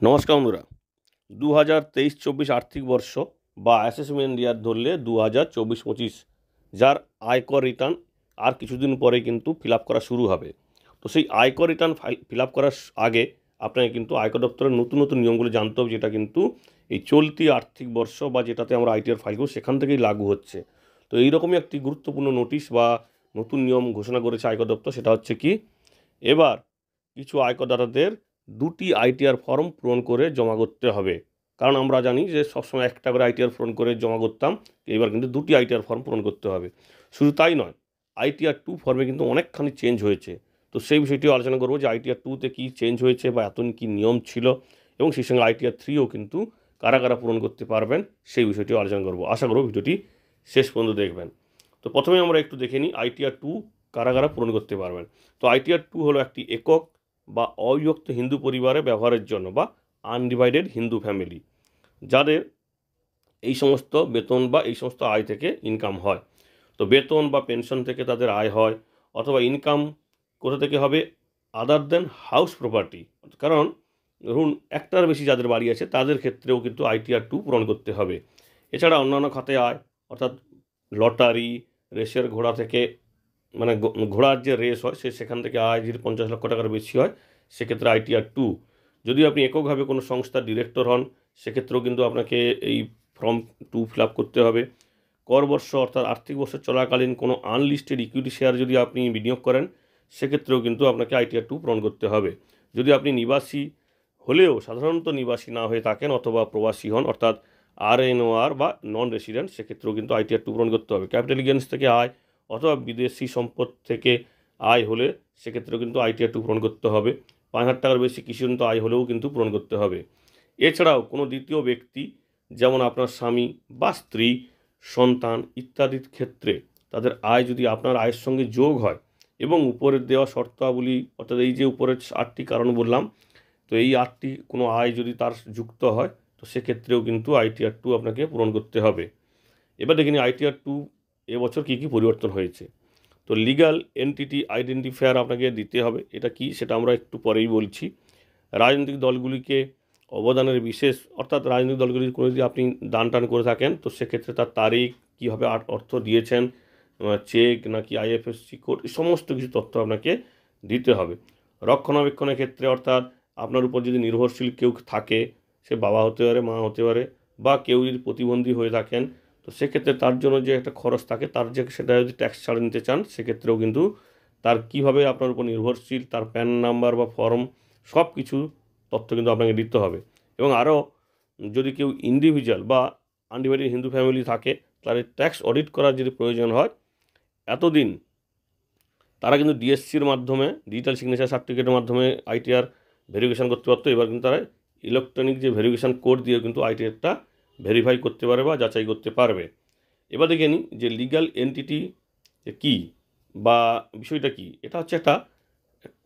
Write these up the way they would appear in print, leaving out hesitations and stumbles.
নমস্কার বন্ধুরা। 2023-24 আর্থিক বর্ষ বা অ্যাসেসমেন্ট ইয়ার ধরলে 2024-25 যার আয়কর রিটার্ন আর কিছুদিন পরে কিন্তু ফিল আপ করা শুরু হবে। তো সেই আয়কর রিটার্ন ফিল আপ করার আগে আপনাকে কিন্তু আয়কর দপ্তরের নতুন নতুন নিয়মগুলো জানতে হবে, যেটা কিন্তু এই চলতি আর্থিক বর্ষ বা যেটাতে আমরা আইটিআর ফাইল করব সেখান থেকেই লাগু হচ্ছে। তো এইরকমই একটি গুরুত্বপূর্ণ নোটিশ বা নতুন নিয়ম ঘোষণা করেছে আয়কর দপ্তর। সেটা হচ্ছে কি, এবার কিছু আয়করদাতাদের দুটি আইটিআর ফর্ম পূরণ করে জমা করতে হবে। কারণ আমরা জানি যে সবসময় একটা করে আইটিআর পূরণ করে জমা করতাম, এবার কিন্তু দুটি আইটিআর ফর্ম পূরণ করতে হবে। শুধু তাই নয়, আইটিআর 2 ফর্মে কিন্তু অনেকখানি চেঞ্জ হয়েছে। তো সেই বিষয়টিও আলোচনা করবো যে আইটিআর 2-তে কী চেঞ্জ হয়েছে বা এতদিন কী নিয়ম ছিল, এবং সেই সঙ্গে আইটিআর 3ও কিন্তু কারা কারা পূরণ করতে পারবেন সেই বিষয়টিও আলোচনা করবো। আশা করব ভিডিওটি শেষ পর্যন্ত দেখবেন। তো প্রথমে আমরা একটু দেখে নিই আইটিআর 2 কারা কারা পূরণ করতে পারবেন। তো আইটিআর 2 হলো একটি একক বা অবিভক্ত হিন্দু পরিবারে ব্যবহারের জন্য বা আনডিভাইডেড হিন্দু ফ্যামিলি, যাদের এই সমস্ত বেতন বা এই সমস্ত আয় থেকে ইনকাম হয়। তো বেতন বা পেনশন থেকে তাদের আয় হয়, অথবা ইনকাম কোথা থেকে হবে, আদার দেন হাউস প্রপার্টি। কারণ ধরুন একটার বেশি যাদের বাড়ি আছে তাদের ক্ষেত্রেও কিন্তু আইটিআর 2 পূরণ করতে হবে। এছাড়া অন্যান্য খাতে আয়, অর্থাৎ লটারি, রেসের ঘোড়া থেকে, মানে ঘোড়ার যে রেস হয় সেখান থেকে আয় যদি 50 লক্ষ টাকার বেশি হয় সেক্ষেত্রে আইটিআর 2। যদি আপনি এককভাবে কোনো সংস্থার ডিরেক্টর হন সেক্ষেত্রেও কিন্তু আপনাকে এই ফর্ম 2 ফিল আপ করতে হবে। কর বর্ষ অর্থাৎ আর্থিক বর্ষ চলাকালীন কোনো আনলিস্টেড ইকুইটি শেয়ার যদি আপনি বিনিয়োগ করেন সেক্ষেত্রেও কিন্তু আপনাকে আইটিআর 2 পূরণ করতে হবে। যদি আপনি নিবাসী হলেও সাধারণত নিবাসী না হয়ে থাকেন অথবা প্রবাসী হন, অর্থাৎ আরএনওআর বা নন রেসিডেন্ট, সেক্ষেত্রেও কিন্তু আইটিআর 2 পূরণ করতে হবে। ক্যাপিটাল গেইনস থেকে আয় অথবা বিদেশি সম্পদ থেকে আয় হলে সেক্ষেত্রেও কিন্তু আইটিআর 2 পূরণ করতে হবে। 5,000 টাকার বেশি কৃষিজনিত আয় হলেও কিন্তু পূরণ করতে হবে। এছাড়াও কোনো দ্বিতীয় ব্যক্তি, যেমন আপনার স্বামী বা স্ত্রী, সন্তান ইত্যাদির ক্ষেত্রে তাদের আয় যদি আপনার আয়ের সঙ্গে যোগ হয় এবং উপরের দেওয়া শর্তাবলী, অর্থাৎ এই যে উপরের 8টি কারণ বললাম, তো এই 8টি কোনো আয় যদি তার যুক্ত হয় তো সেক্ষেত্রেও কিন্তু আইটিআর 2 আপনাকে পূরণ করতে হবে। এবার দেখে নিই আইটিআর 2 এবছর কী কী পরিবর্তন হয়েছে। তো লিগ্যাল এন্টিটি আইডেন্টিফায়ার আপনাকে দিতে হবে। এটা কি সেটা আমরা একটু পরেই বলছি। রাজনৈতিক দলগুলিকে অবদানের বিশেষ, অর্থাৎ রাজনৈতিক দলগুলির কোনো যদি আপনি দান টান করে থাকেন তো সেক্ষেত্রে তার তারিখ, কীভাবে অর্থ দিয়েছেন, চেক নাকি আইএফএসসি কোড, এই সমস্ত কিছু তথ্য আপনাকে দিতে হবে। রক্ষণাবেক্ষণের ক্ষেত্রে, অর্থাৎ আপনার উপর যদি নির্ভরশীল কেউ থাকে, সে বাবা হতে পারে, মা হতে পারে, বা কেউ যদি প্রতিবন্ধী হয়ে থাকেন তো সেক্ষেত্রে তার জন্য যে একটা খরচ থাকে তার যে সেটা যদি ট্যাক্স ছাড় নিতে চান সেক্ষেত্রেও কিন্তু তার কীভাবে আপনার উপর নির্ভরশীল, তার প্যান নাম্বার বা ফর্ম, সব কিছু তথ্য কিন্তু আপনাকে দিতে হবে। এবং আরও যদি কেউ ইন্ডিভিজুয়াল বা আনডিভাইডেড হিন্দু ফ্যামিলি থাকে তাহলে ট্যাক্স অডিট করার যদি প্রয়োজন হয়, এতদিন তারা কিন্তু ডিএসসির মাধ্যমে, ডিজিটাল সিগনেচার সার্টিফিকেটের মাধ্যমে আইটিআর ভেরিফিকেশান করতে পারতো। এবার কিন্তু তারা ইলেকট্রনিক যে ভেরিফিকেশান কোড দিয়ে কিন্তু আইটিআরটা ভেরিফাই করতে পারবে বা যাচাই করতে পারবে। এবার দেখে নিই যে লিগ্যাল এন্টিটি কী বা বিষয়টা কী। এটা হচ্ছে একটা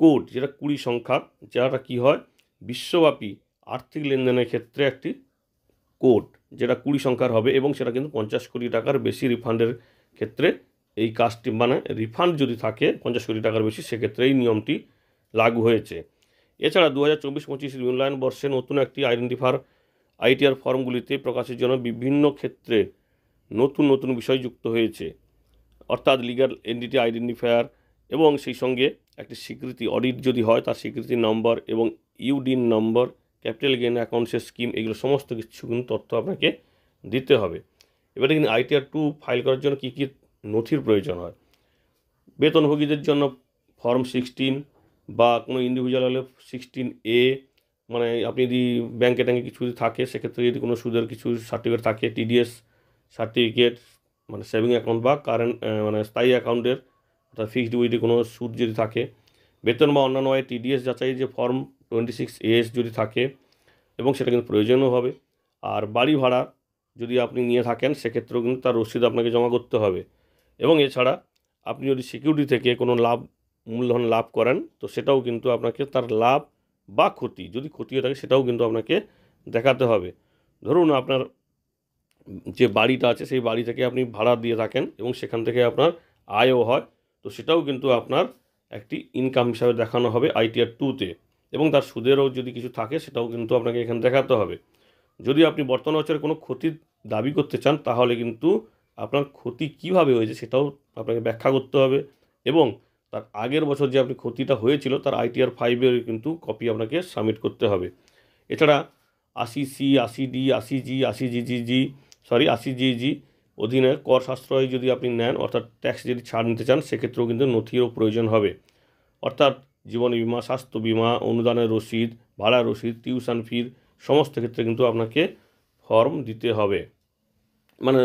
কোড, যেটা 20 সংখ্যার, যেটা কী হয় বিশ্বব্যাপী আর্থিক লেনদেনের ক্ষেত্রে একটি কোড, যেটা 20 সংখ্যার হবে, এবং সেটা কিন্তু 50 কোটি টাকার বেশি রিফান্ডের ক্ষেত্রে এই কাজটি, মানে রিফান্ড যদি থাকে 50 কোটি টাকার বেশি সেক্ষেত্রে এই নিয়মটি লাগু হয়েছে। এছাড়া 2024-25 মূল্যায়ন বর্ষে নতুন একটি আইটিআর ফর্মগুলিতে প্রকাশের জন্য বিভিন্ন ক্ষেত্রে নতুন নতুন বিষয় যুক্ত হয়েছে, অর্থাৎ লিগ্যাল এন্টিটি আইডেন্টিফায়ার এবং সেই সঙ্গে একটি স্বীকৃতি, অডিট যদি হয় তার স্বীকৃতি নম্বর এবং ইউডিন নম্বর, ক্যাপিটাল গেইন অ্যাকাউন্টসের স্কিম, এগুলো সমস্ত কিছু কিন্তু তথ্য আপনাকে দিতে হবে। এবারে কিন্তু আইটিআর 2 ফাইল করার জন্য কী কী নথির প্রয়োজন হয়। বেতনভোগীদের জন্য ফর্ম 16 বা কোনো ইন্ডিভিজুয়াল হলে 16A, মানে আপনি যদি ব্যাঙ্কে ট্যাঙ্কে কিছু যদি থাকে সেক্ষেত্রে যদি কোনো সুদের কিছু সার্টিফিকেট থাকে, টিডিএস সার্টিফিকেট, মানে সেভিং অ্যাকাউন্ট বা কারেন্ট, মানে স্থায়ী অ্যাকাউন্টের, অর্থাৎ ফিক্সড ডিপোজিটে কোনো সুদ যদি থাকে, বেতন বা অন্যান্য আয় টিডিএস যাচাই যে ফর্ম 26AS যদি থাকে, এবং সেটা কিন্তু প্রয়োজনও হবে। আর বাড়ি ভাড়া যদি আপনি নিয়ে থাকেন সেক্ষেত্রেও কিন্তু তার রসিদ আপনাকে জমা করতে হবে। এবং এছাড়া আপনি যদি সিকিউরিটি থেকে কোনো মূলধন লাভ করেন তো সেটাও কিন্তু আপনাকে তার লাভ বা ক্ষতি, যদি ক্ষতি হয়ে থাকে সেটাও কিন্তু আপনাকে দেখাতে হবে। ধরুন আপনার যে বাড়িটা আছে সেই বাড়ি থেকে আপনি ভাড়া দিয়ে থাকেন এবং সেখান থেকে আপনার আয়ও হয়, তো সেটাও কিন্তু আপনার একটি ইনকাম হিসাবে দেখানো হবে আইটিআর 2-তে। এবং তার সুদেরও যদি কিছু থাকে সেটাও কিন্তু আপনাকে এখানে দেখাতে হবে। যদি আপনি বর্তমান বছরে কোনো ক্ষতির দাবি করতে চান তাহলে কিন্তু আপনার ক্ষতি কীভাবে হয়েছে সেটাও আপনাকে ব্যাখ্যা করতে হবে, এবং তার আগের বছর যে আপনি ক্ষতিটা হয়েছিল তার ITR 5-এর কিন্তু কপি আপনাকে সাবমিট করতে হবে। এছাড়া 80C, 80D, 80G, 80GG অধীনে কর সাশ্রয় যদি আপনি নেন, অর্থাৎ ট্যাক্স যদি ছাড় নিতে চান, সেক্ষেত্রেও কিন্তু নথিরও প্রয়োজন হবে। অর্থাৎ জীবন বিমা, স্বাস্থ্য বিমা, অনুদানের রসিদ, ভাড়া রসিদ, টিউশন ফির সমস্ত ক্ষেত্রে কিন্তু আপনাকে ফর্ম দিতে হবে, মানে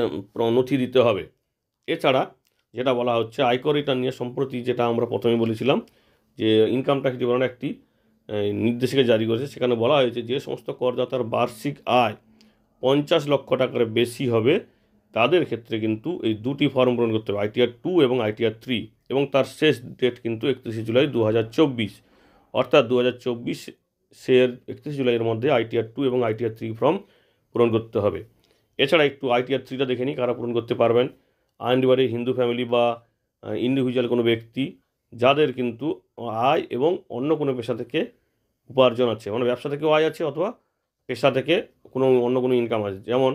নথি দিতে হবে। এছাড়া যেটা বলা হচ্ছে আয়কর রিটার্ন নিয়ে সম্প্রতি যেটা আমরা প্রথমে বলেছিলাম যে ইনকাম ট্যাক্স ডিপার্টমেন্ট একটি নির্দেশিকা জারি করেছে, সেখানে বলা হয়েছে যে সমস্ত করদাতার বার্ষিক আয় 50 লক্ষ টাকার বেশি হবে তাদের ক্ষেত্রে কিন্তু এই দুটি ফর্ম পূরণ করতে হবে, ITR 2 এবং ITR 3, এবং তার শেষ ডেট কিন্তু 31 জুলাই 2024, অর্থাৎ 2024-এর 31 জুলাইয়ের মধ্যে ITR 2 এবং ITR 3 ফর্ম পূরণ করতে হবে। এছাড়া একটু ITR 3টা দেখে নিই কারা পূরণ করতে পারবেন। আইনবাড়ি হিন্দু ফ্যামিলি বা ইন্ডিভিজুয়াল কোনো ব্যক্তি যাদের কিন্তু আয় এবং অন্য কোনো পেশা থেকে উপার্জন আছে, মানে ব্যবসা থেকেও আয় আছে অথবা পেশা থেকে অন্য কোনো ইনকাম আছে, যেমন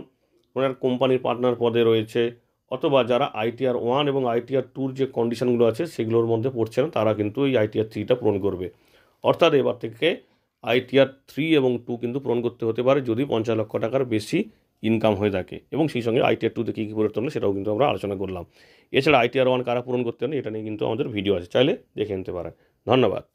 ওনার কোম্পানির পার্টনার পদে রয়েছে, অথবা যারা ITR 1 এবং ITR 2-র যে কন্ডিশনগুলো আছে সেগুলোর মধ্যে পড়ছে না, তারা কিন্তু এই ITR 3টা পূরণ করবে। অর্থাৎ এবার থেকে ITR 3 এবং 2 কিন্তু পূরণ করতে হতে পারে যদি 50 লক্ষ টাকার বেশি ইনকাম হয়ে থাকে, এবং সেই সঙ্গে ITR 2-তে কী কী পরিবর্তন হলো সেটাও কিন্তু আমরা আলোচনা করলাম। এছাড়া ITR 1 কারা পূরণ করতে পারেন এটা নিয়ে কিন্তু আমাদের ভিডিও আছে, চাইলে দেখে নিতে পারেন। ধন্যবাদ।